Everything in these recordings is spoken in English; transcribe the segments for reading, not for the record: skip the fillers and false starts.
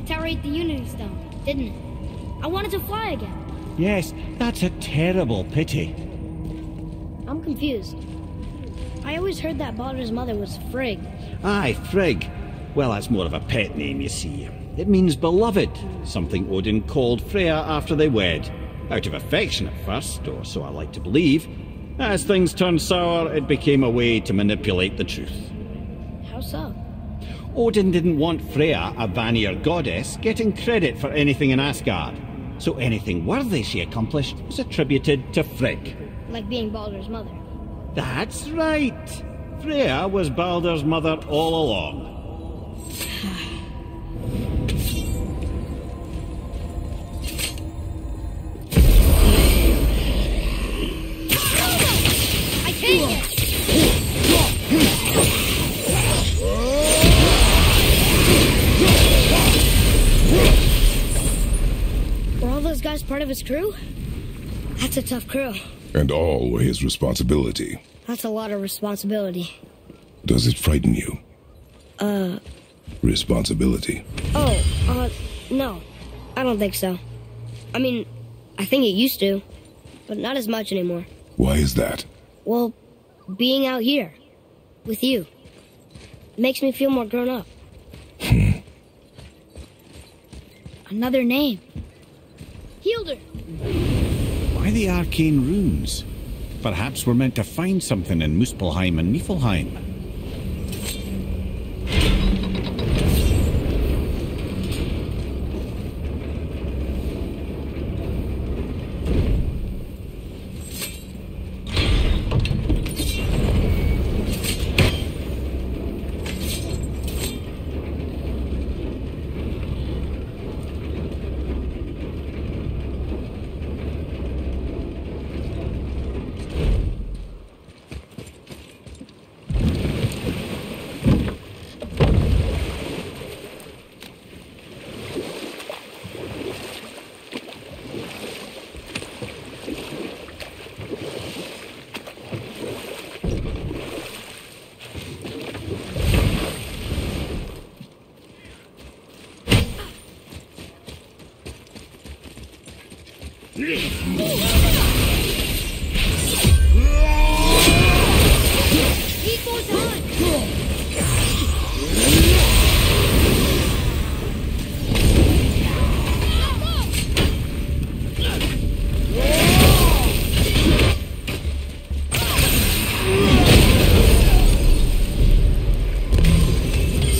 tower ate the Unity Stone, didn't it? I wanted to fly again. Yes, that's a terrible pity. I'm confused. I always heard that Baldur's mother was Frigg. Aye, Frigg. Well, that's more of a pet name, you see. It means beloved, something Odin called Freya after they wed. Out of affection at first, or so I like to believe. As things turned sour, it became a way to manipulate the truth. How so? Odin didn't want Freya, a Vanir goddess, getting credit for anything in Asgard. So anything worthy she accomplished was attributed to Frigg. Like being Baldur's mother. That's right. Freya was Baldur's mother all along. I take it! Were all those guys part of his crew? That's a tough crew. And all were his responsibility. That's a lot of responsibility. Does it frighten you? Responsibility. Oh, no. I don't think so. I mean, I think it used to, but not as much anymore. Why is that? Well, being out here, with you, makes me feel more grown up. Another name. Hildur. Why the arcane runes? Perhaps we're meant to find something in Muspelheim and Niflheim.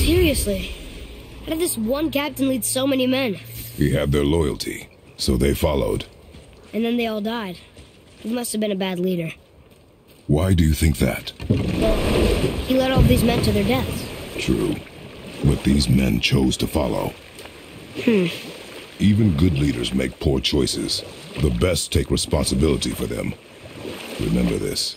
Seriously, how did this one captain lead so many men? He had their loyalty, so they followed. And then they all died. He must have been a bad leader. Why do you think that? Well, he led all these men to their deaths. True, but these men chose to follow. Even good leaders make poor choices. The best take responsibility for them. Remember this.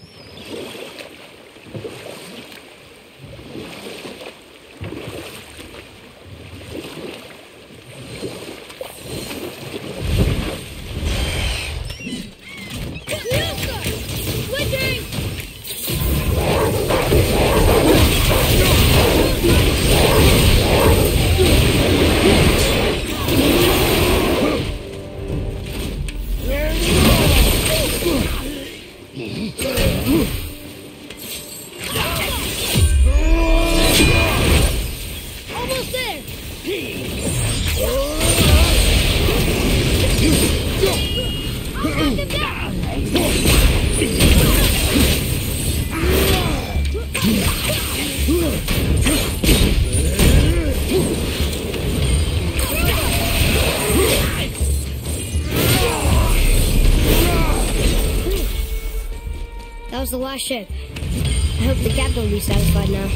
That was the last ship. I hope the captain will be satisfied now.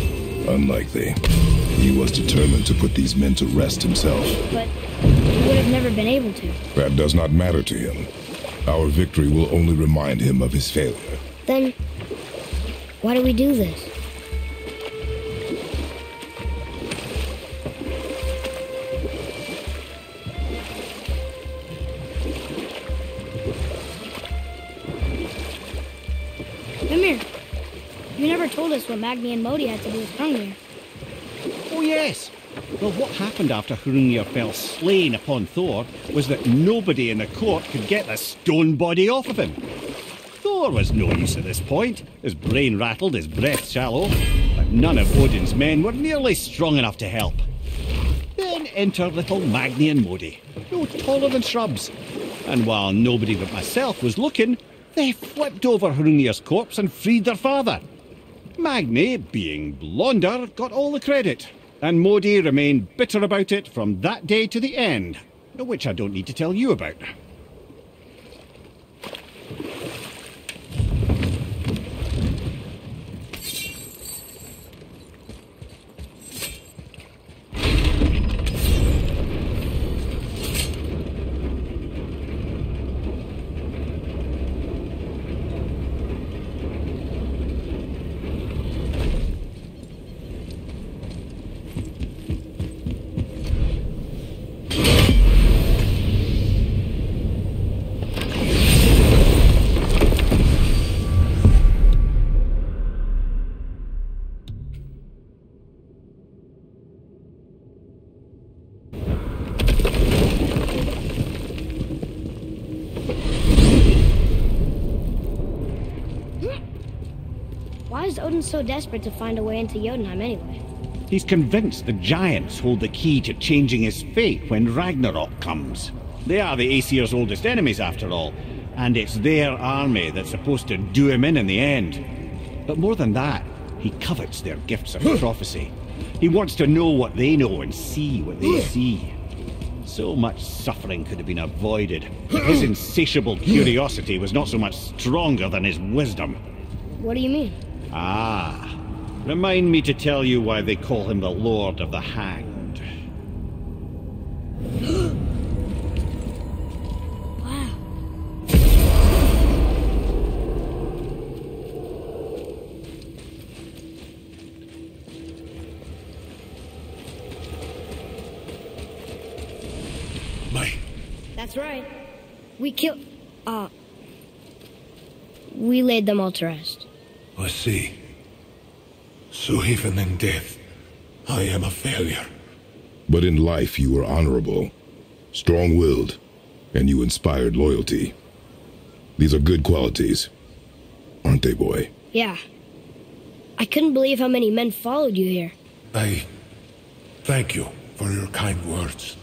Unlikely. He was determined to put these men to rest himself. But he would have never been able to. That does not matter to him. Our victory will only remind him of his failure. Then, why do we do this? Come here. You never told us what Magni and Modi had to do with Hrungnir. Oh yes, Well, what happened after Hrungnir fell slain upon Thor was that nobody in the court could get the stone body off of him. Thor was no use at this point, his brain rattled, his breath shallow, but none of Odin's men were nearly strong enough to help. Then enter little Magni and Modi, no taller than shrubs, and while nobody but myself was looking, they flipped over Hrungnir's corpse and freed their father. Magni, being blonder, got all the credit, and Modi remained bitter about it from that day to the end, which I don't need to tell you about. Why is Odin so desperate to find a way into Jotunheim anyway? He's convinced the giants hold the key to changing his fate when Ragnarok comes. They are the Aesir's oldest enemies, after all, and it's their army that's supposed to do him in the end. But more than that, he covets their gifts of prophecy. He wants to know what they know and see what they see. So much suffering could have been avoided. His insatiable curiosity was not so much stronger than his wisdom. What do you mean? Ah, remind me to tell you why they call him the Lord of the Hanged. Wow. That's right. We killed... we laid them all to rest. I see. So even in death, I am a failure. But in life you were honorable, strong-willed, and you inspired loyalty. These are good qualities, aren't they, boy? Yeah. I couldn't believe how many men followed you here. I thank you for your kind words.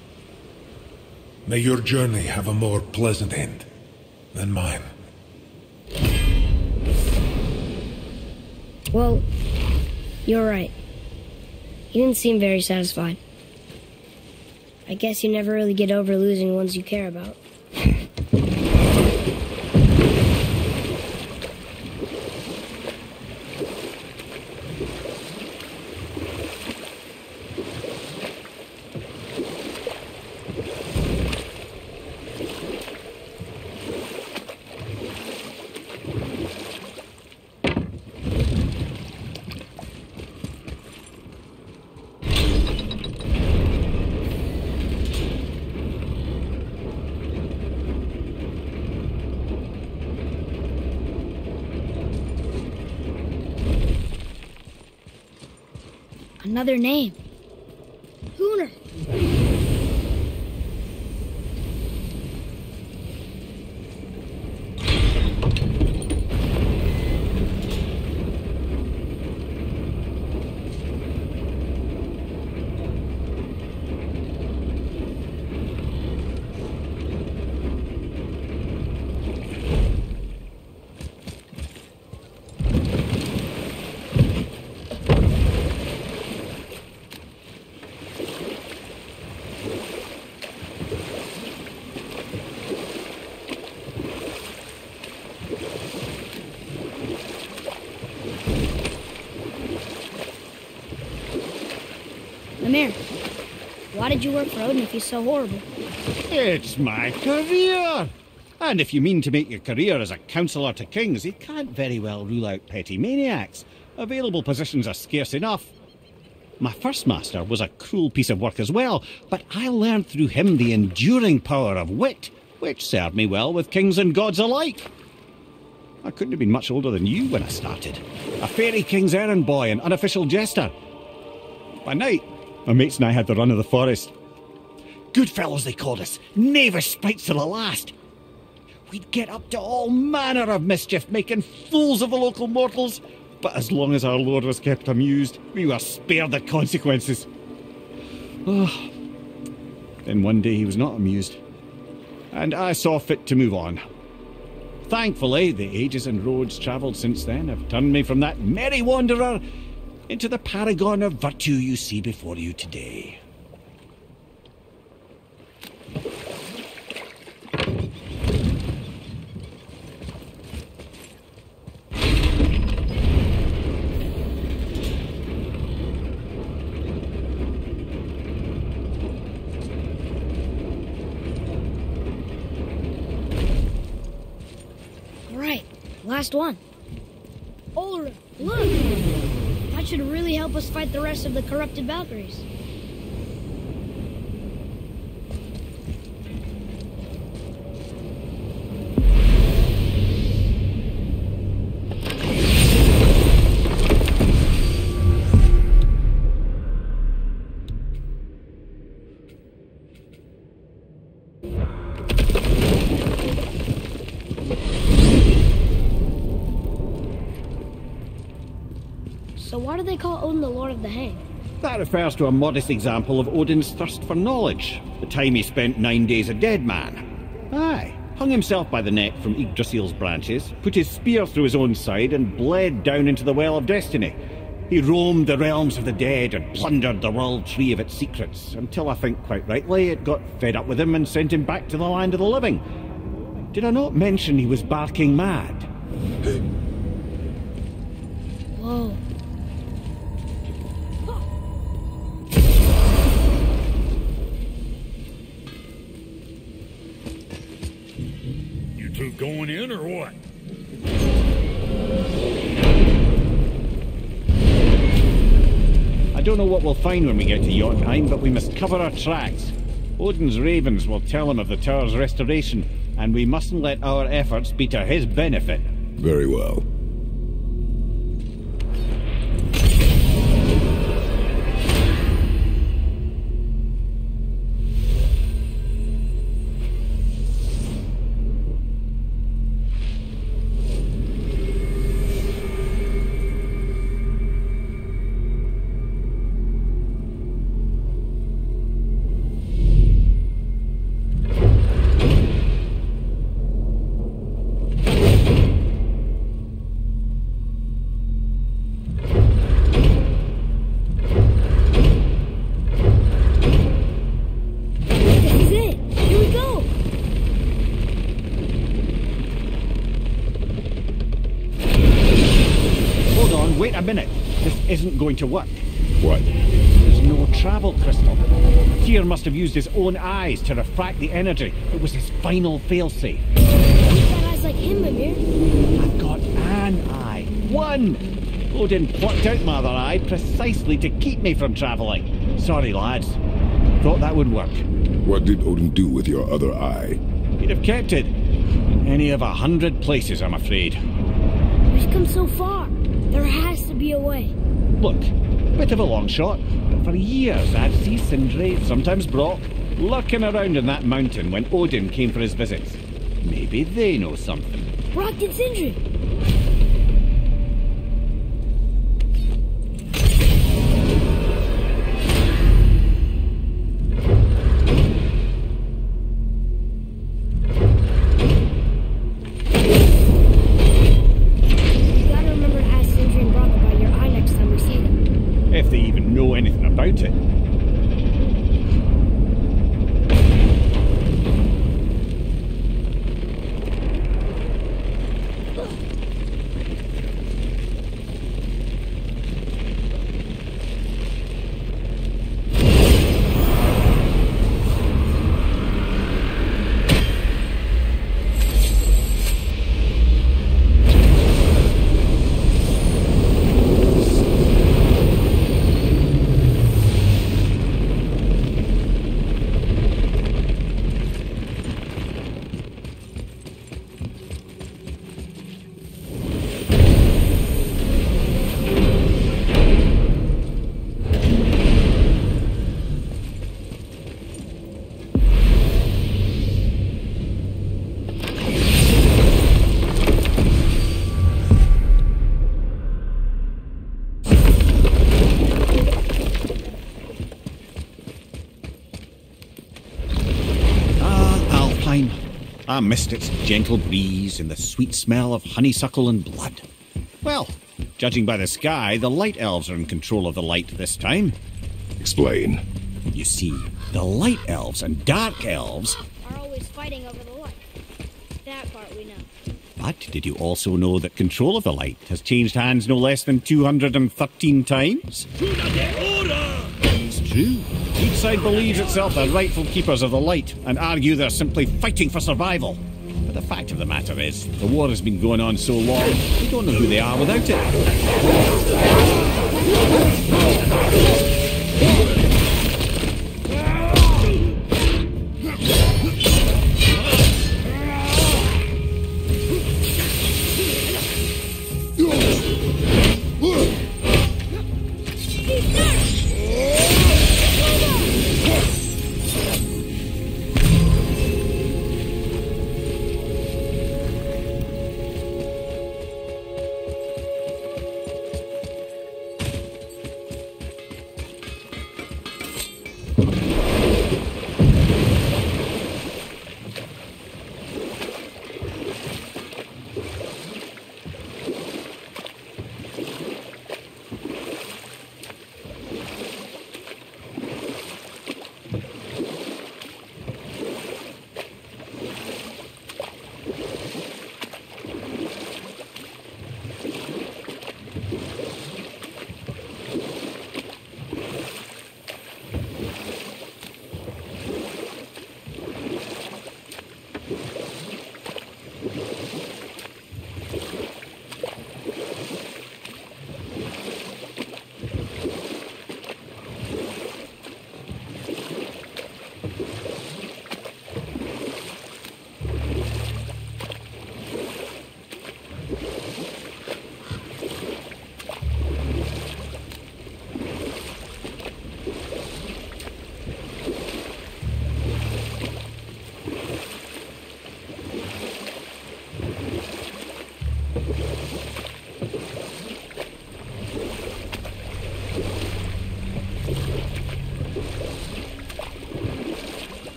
May your journey have a more pleasant end than mine. Well, you're right. You didn't seem very satisfied. I guess you never really get over losing ones you care about. Another name. Hooner. Mimir, why did you work for Odin if he's so horrible? It's my career! And if you mean to make your career as a counsellor to kings, you can't very well rule out petty maniacs. Available positions are scarce enough. My first master was a cruel piece of work as well, but I learned through him the enduring power of wit, which served me well with kings and gods alike. I couldn't have been much older than you when I started. A fairy king's errand boy and unofficial jester. By night, My mates and I had the run of the forest. Good fellows, they called us. Knavish sprites to the last. We'd get up to all manner of mischief, making fools of the local mortals. But as long as our lord was kept amused, we were spared the consequences. Oh. Then one day he was not amused, and I saw fit to move on. Thankfully, the ages and roads travelled since then have turned me from that merry wanderer into the paragon of virtue you see before you today. Last one. Olrun, look! That should really help us fight the rest of the corrupted Valkyries. So why do they call Odin the Lord of the Hang? That refers to a modest example of Odin's thirst for knowledge. The time he spent 9 days a dead man. Aye, hung himself by the neck from Yggdrasil's branches, put his spear through his own side and bled down into the Well of Destiny. He roamed the realms of the dead and plundered the world tree of its secrets, until I think quite rightly it got fed up with him and sent him back to the land of the living. Did I not mention he was barking mad? Whoa. Going in or what? I don't know what we'll find when we get to Jotunheim, but we must cover our tracks. Odin's ravens will tell him of the tower's restoration, and we mustn't let our efforts be to his benefit. Very well. Isn't going to work. What? There's no travel crystal. Tyr must have used his own eyes to refract the energy. It was his final failsafe. You've got eyes like him, Mimir. I've got an eye. One! Odin plucked out my other eye precisely to keep me from travelling. Sorry, lads. Thought that would work. What did Odin do with your other eye? He'd have kept it. In any of 100 places, I'm afraid. We've come so far. There has to be a way. Look, bit of a long shot, but for years I'd see Sindri, sometimes Brock, lurking around in that mountain when Odin came for his visits. Maybe they know something. Brock and Sindri! About it. I missed its gentle breeze and the sweet smell of honeysuckle and blood. Well, judging by the sky, the light elves are in control of the light this time. Explain. You see, the light elves and dark elves Are always fighting over the light. That part we know. But did you also know that control of the light has changed hands no less than 213 times? It's true. Each side believes itself the rightful keepers of the light and argue they're simply fighting for survival. But the fact of the matter is, the war has been going on so long, we don't know who they are without it.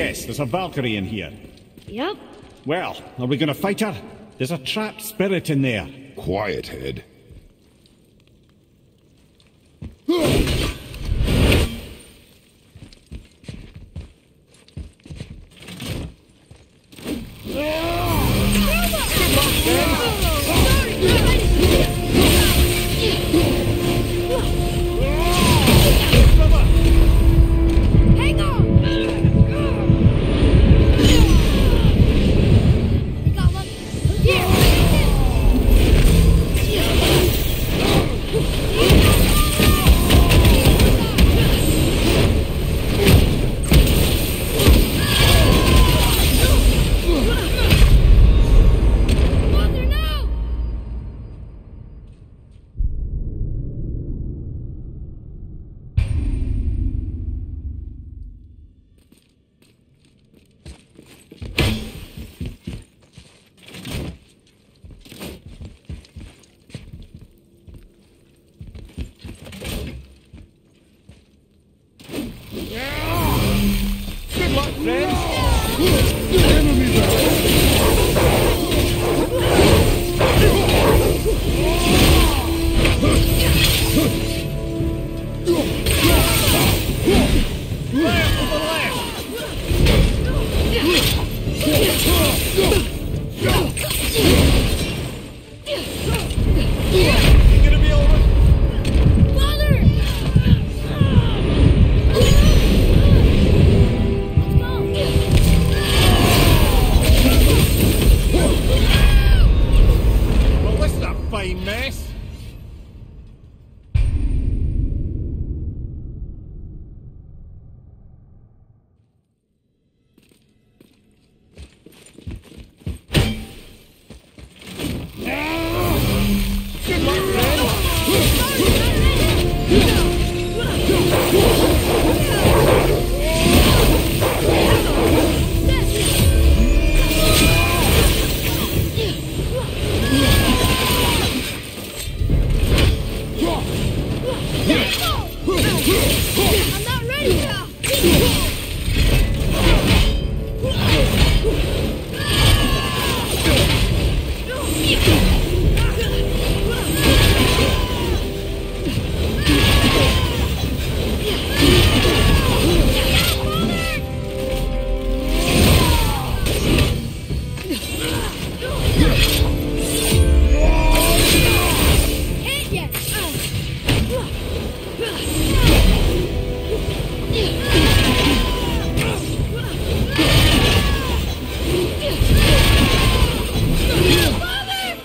guess there's a Valkyrie in here. Yep. Well, are we gonna fight her? There's a trapped spirit in there. Quiet, head. Hang on! You got one? Here! Mother, no! Good luck, friends. You gonna be over? Father! Well, this is a fine mess. Good luck, friends. I'm not ready! Hit ya! Father!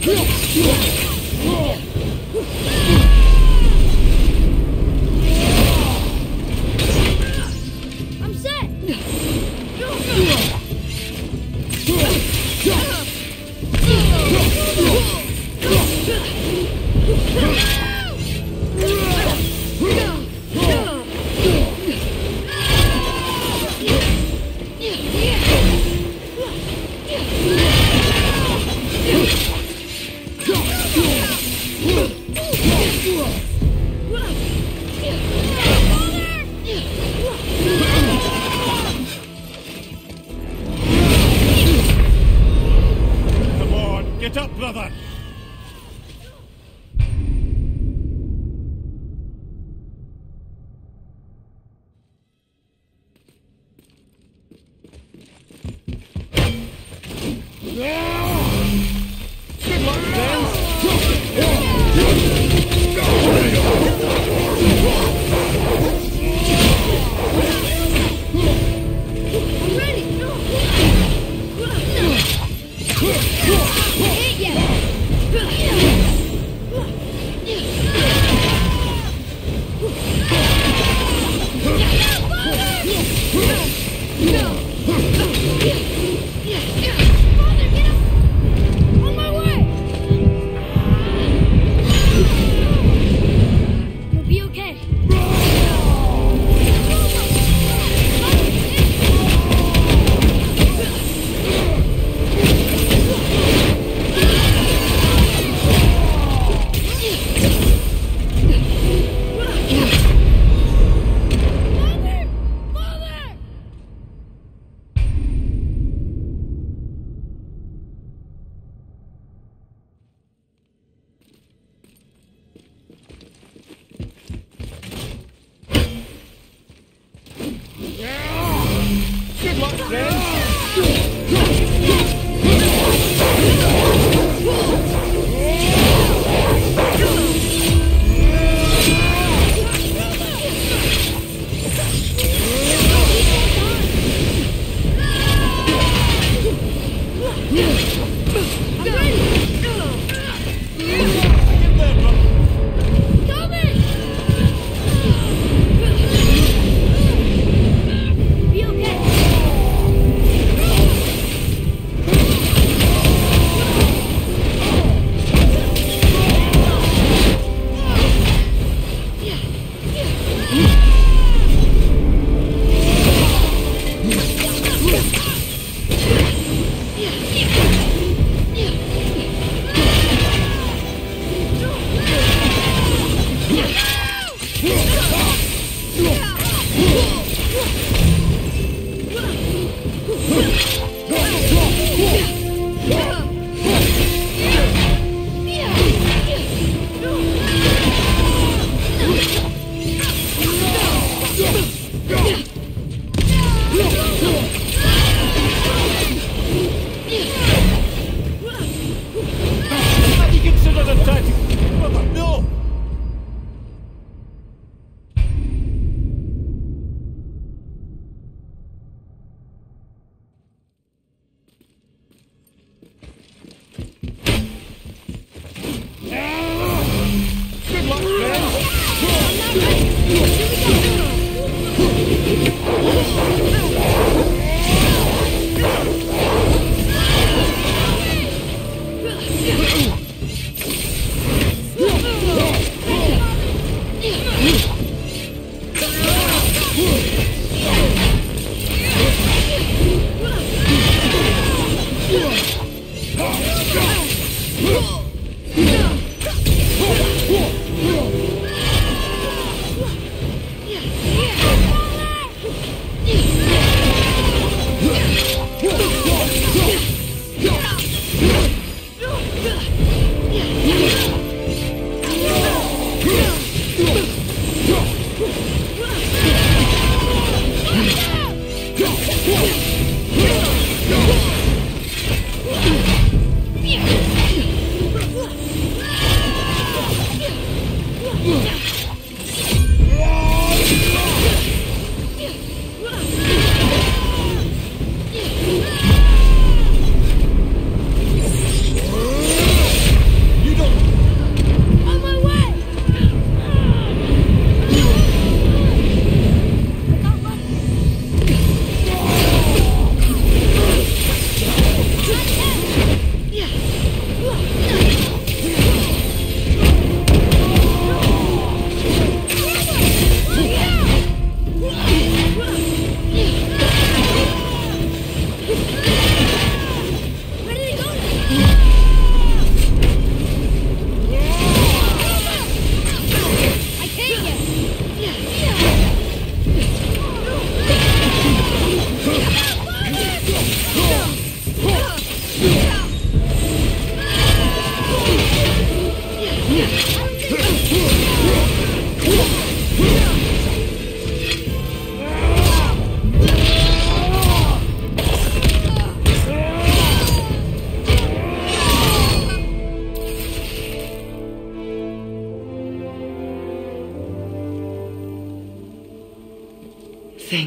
I'm set! Come on, get up, brother! Good luck, friends! I'm ready! Hit ya!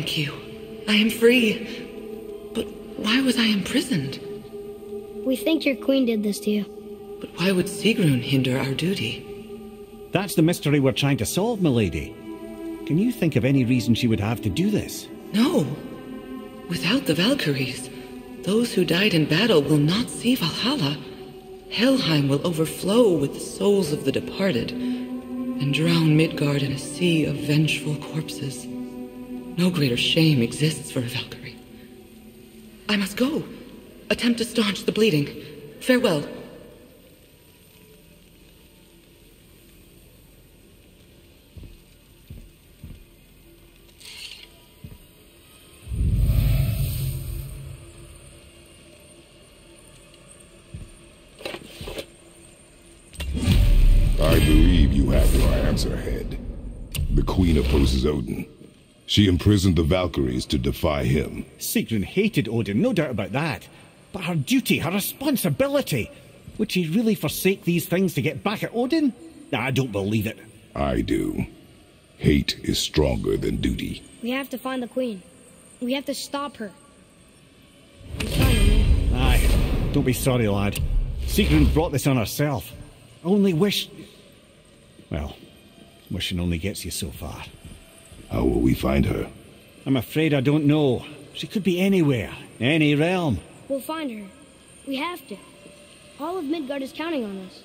Thank you. I am free. But why was I imprisoned? We think your queen did this to you. But why would Sigrun hinder our duty? That's the mystery we're trying to solve, milady. Can you think of any reason she would have to do this? No. Without the Valkyries, those who died in battle will not see Valhalla. Helheim will overflow with the souls of the departed, and drown Midgard in a sea of vengeful corpses. No greater shame exists for a Valkyrie. I must go. Attempt to staunch the bleeding. Farewell. I believe you have your answer, Head. The Queen opposes Odin. She imprisoned the Valkyries to defy him. Sigrun hated Odin, no doubt about that. But her duty, her responsibility... Would she really forsake these things to get back at Odin? I don't believe it. I do. Hate is stronger than duty. We have to find the queen. We have to stop her. I'm sorry, man. Aye, don't be sorry, lad. Sigrun brought this on herself. I only wish... Well, wishing only gets you so far. How will we find her? I'm afraid I don't know. She could be anywhere, any realm. We'll find her. We have to. All of Midgard is counting on us.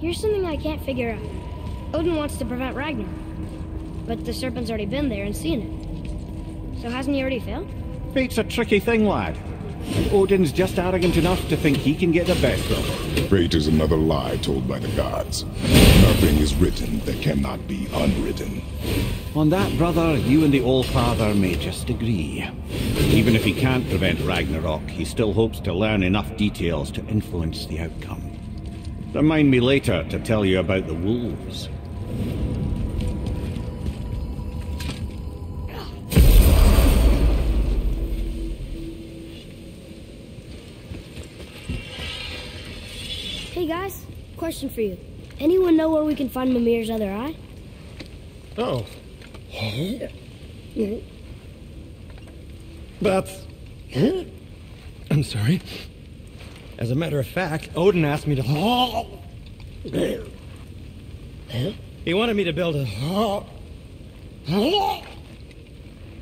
Here's something I can't figure out. Odin wants to prevent Ragnarok, but the serpent's already been there and seen it. So hasn't he already failed? Fate's a tricky thing, lad. And Odin's just arrogant enough to think he can get the best of it. Fate is another lie told by the gods. Nothing is written that cannot be unwritten. On that, brother, you and the Allfather may just agree. Even if he can't prevent Ragnarok, he still hopes to learn enough details to influence the outcome. Remind me later to tell you about the wolves. Hey guys, question for you. Anyone know where we can find Mimir's other eye? Oh. That's... I'm sorry. As a matter of fact, Odin asked me to... He wanted me to build a...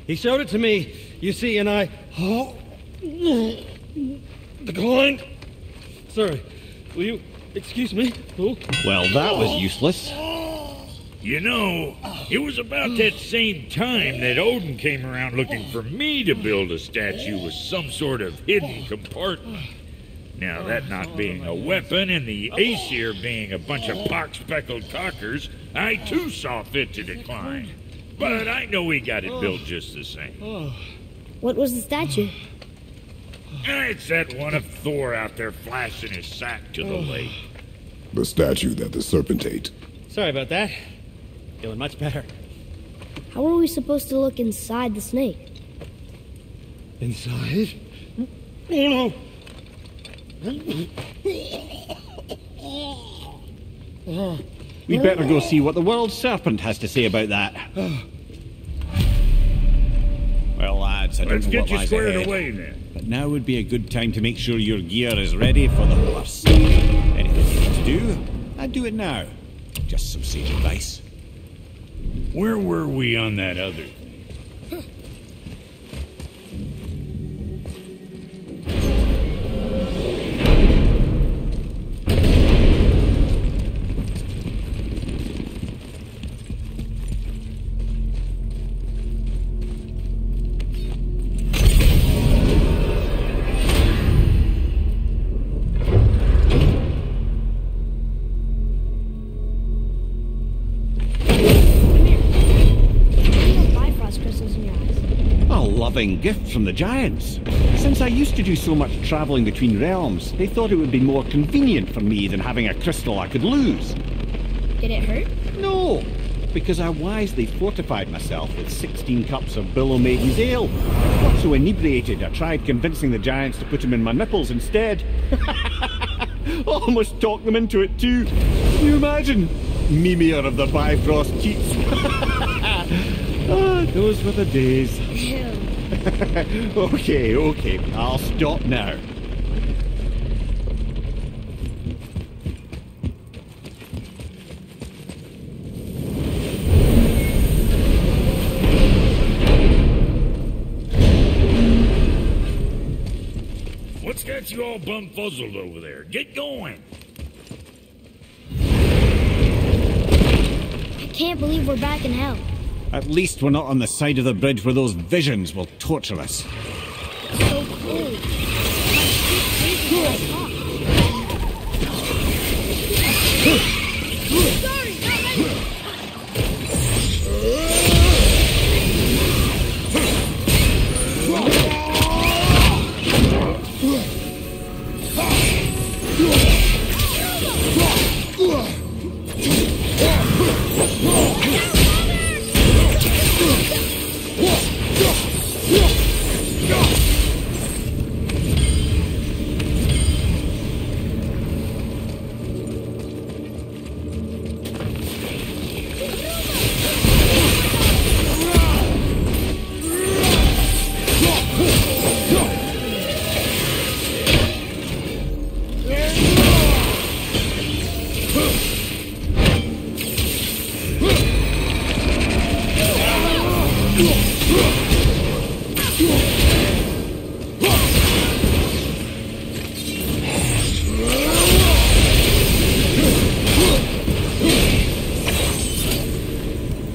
He showed it to me, you see, and I... declined. Sorry, will you excuse me? Oh. Well, that was useless. You know, it was about that same time that Odin came around looking for me to build a statue with some sort of hidden compartment. Now, that not being a weapon and the Aesir being a bunch of pock-speckled cockers, I too saw fit to decline. But I know we got it built just the same. What was the statue? It's that one of Thor out there flashing his sack to the lake. The statue that the serpent ate. Sorry about that. Feeling much better. How are we supposed to look inside the snake? Inside? Oh no! We'd better go see what the world serpent has to say about that. Well, lads, I don't Let's know get what you lies squared ahead, away then. but now would be a good time to make sure your gear is ready for the worst. Anything you need to do, I'd do it now. Just some sage advice. Where were we on that other thing? loving gift from the giants. Since I used to do so much travelling between realms, they thought it would be more convenient for me than having a crystal I could lose. Did it hurt? No, because I wisely fortified myself with 16 cups of Billow Maiden's ale. I got so inebriated I tried convincing the giants to put them in my nipples instead. Almost talked them into it too. Can you imagine? Mimir of the Bifrost Keats. Ah, those were the days. Okay, I'll stop now. What's got you all bumfuzzled over there? Get going! I can't believe we're back in hell. At least we're not on the side of the bridge where those visions will torture us. It's so cold. My feet freezing when I talk. Sorry, not ready.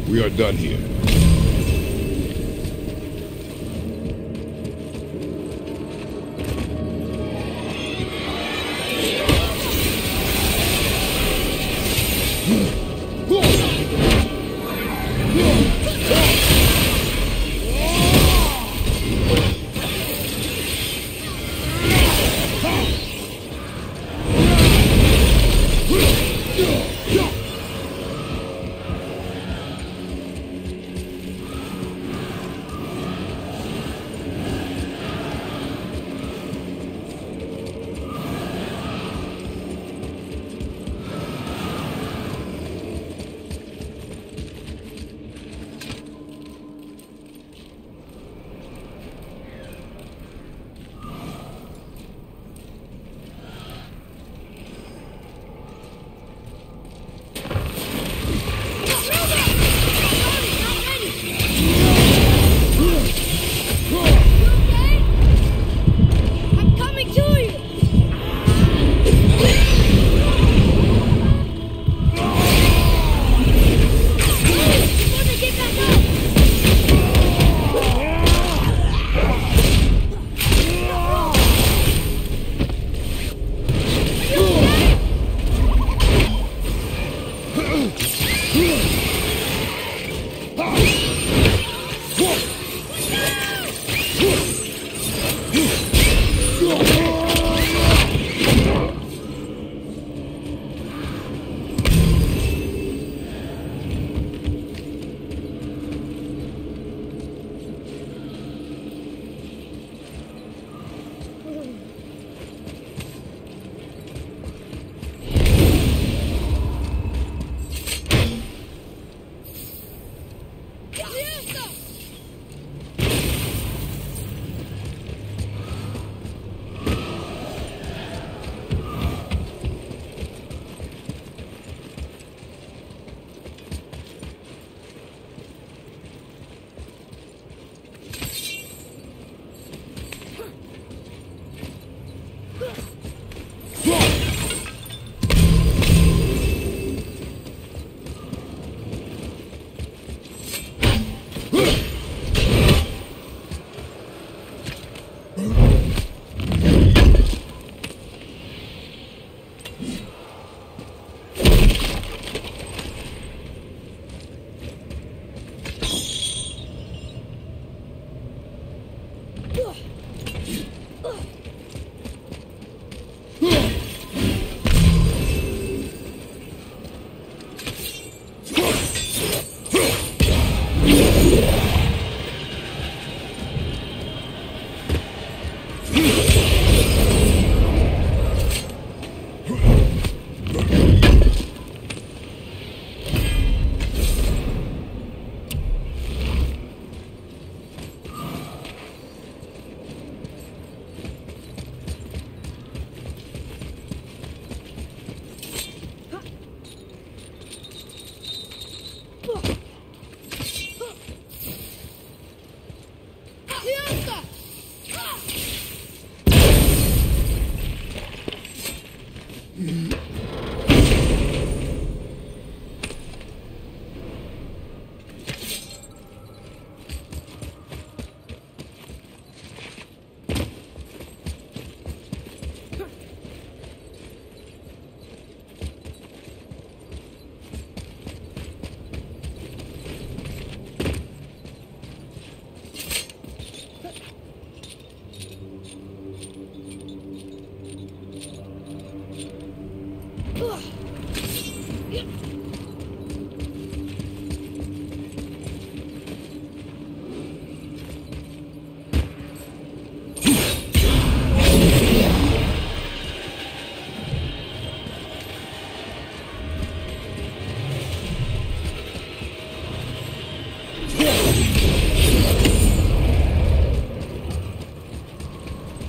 We are done here.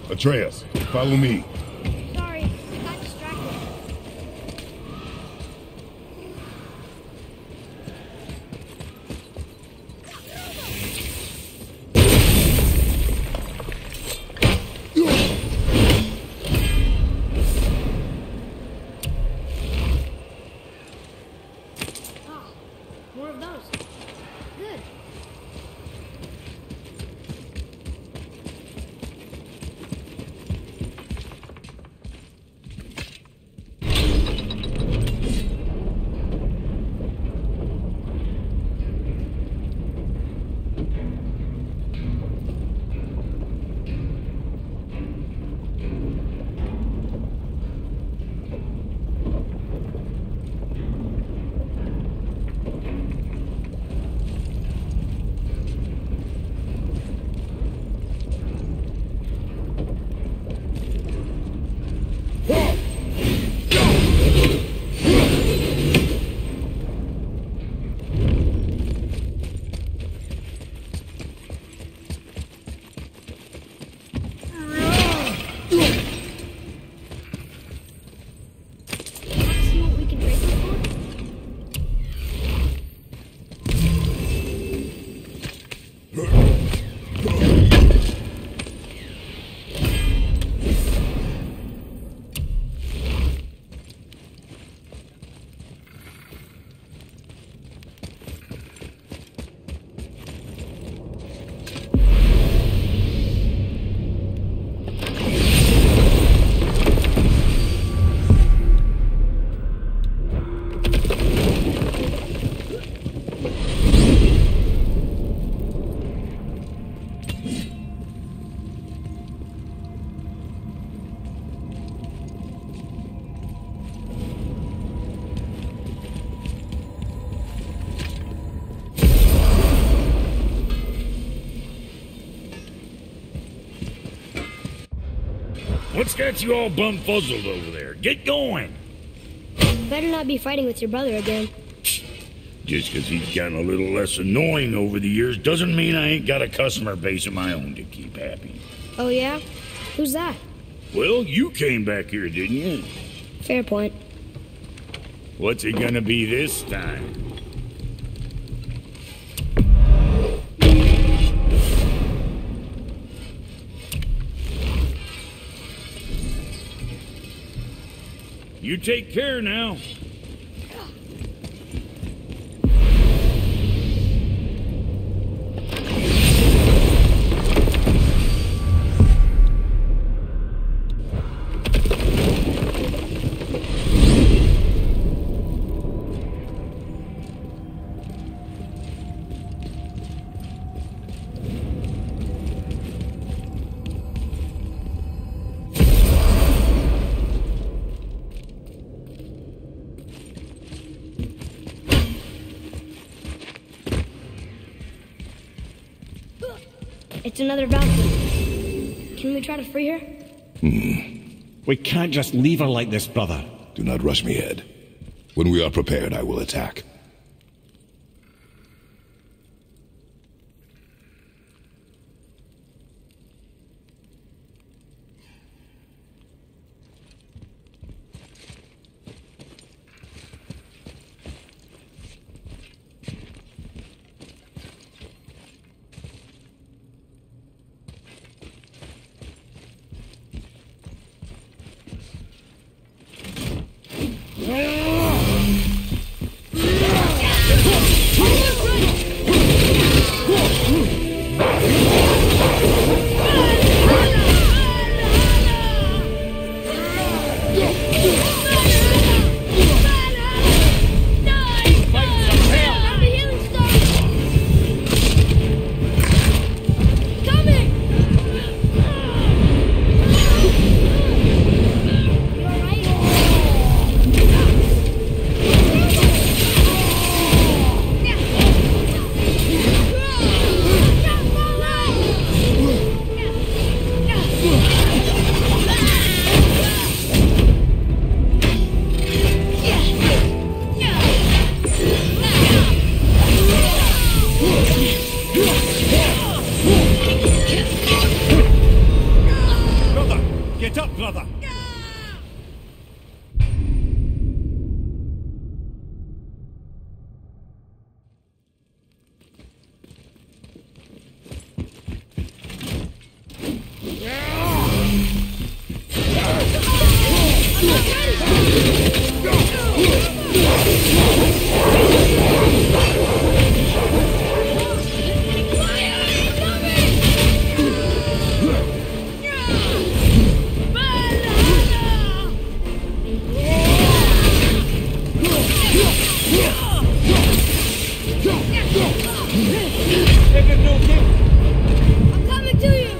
Atreus, follow me. Sorry, I got distracted. Ah, more of those. Good. See what we can trade them for? What's got you all bumfuzzled over there? Get going! Better not be fighting with your brother again. Just 'cause he's gotten a little less annoying over the years doesn't mean I ain't got a customer base of my own to keep happy. Oh yeah? Who's that? Well, you came back here, didn't you? Fair point. What's it gonna be this time? You take care now. It's another Valkyr. Can we try to free her? We can't just leave her like this, brother. Do not rush me, Ed. When we are prepared, I will attack. Everything okay? I'm coming to you!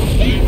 Up you go!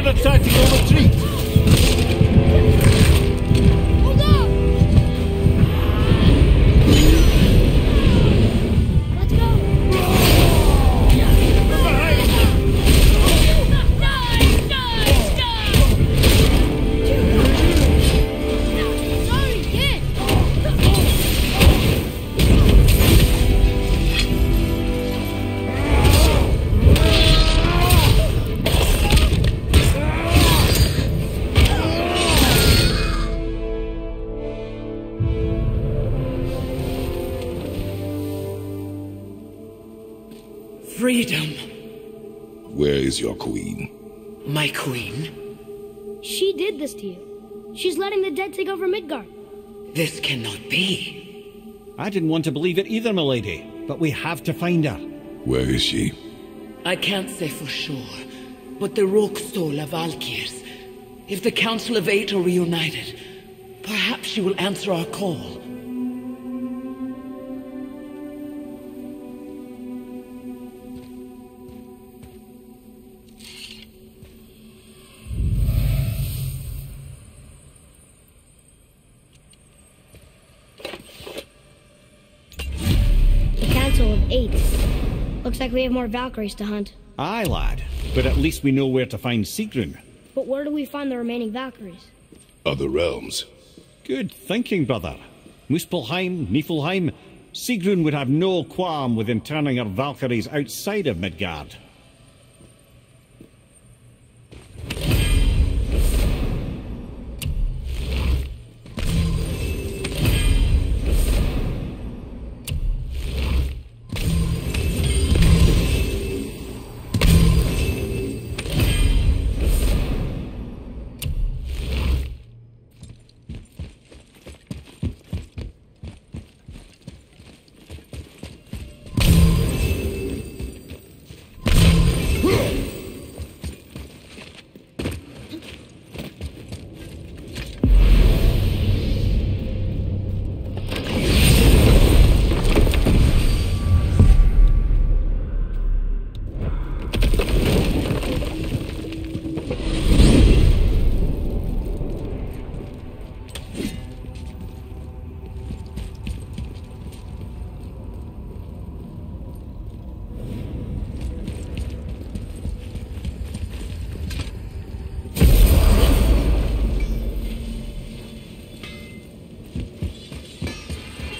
a tactical retreat. Hold up! Let's go! Sorry, kid! Freedom. Where is your queen? My queen? She did this to you. She's letting the dead take over Midgard. This cannot be. I didn't want to believe it either, milady, but we have to find her. Where is she? I can't say for sure, but the rock soul of Valkyrs. If the Council of Eight are reunited, perhaps she will answer our call. Eight. Looks like we have more Valkyries to hunt. Aye, lad. But at least we know where to find Sigrun. But where do we find the remaining Valkyries? Other realms. Good thinking, brother. Muspelheim, Niflheim. Sigrun would have no qualm with interning her Valkyries outside of Midgard.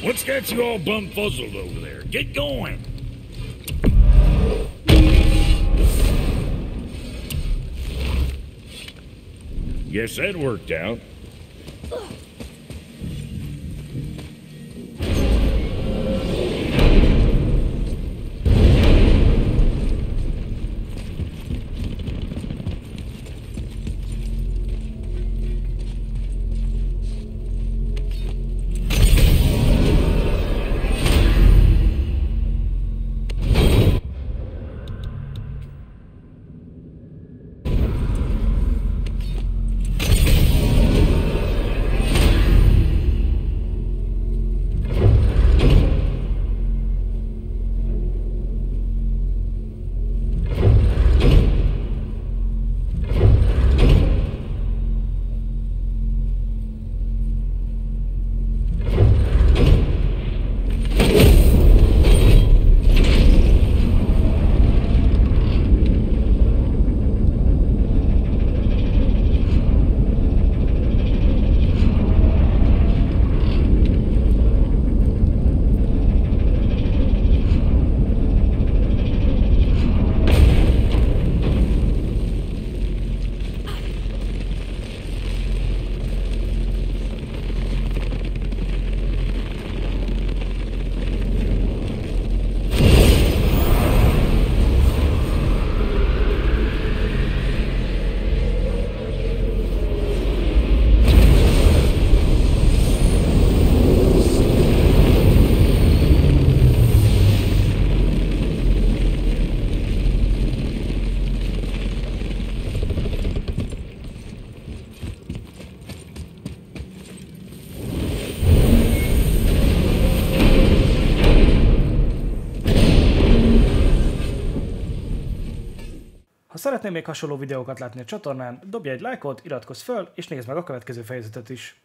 What's got you all bum-fuzzled over there? Get going! Guess that worked out. Ha szeretnél még hasonló videókat látni a csatornán, dobj egy lájkot, iratkozz föl, és nézd meg a következő fejezetet is.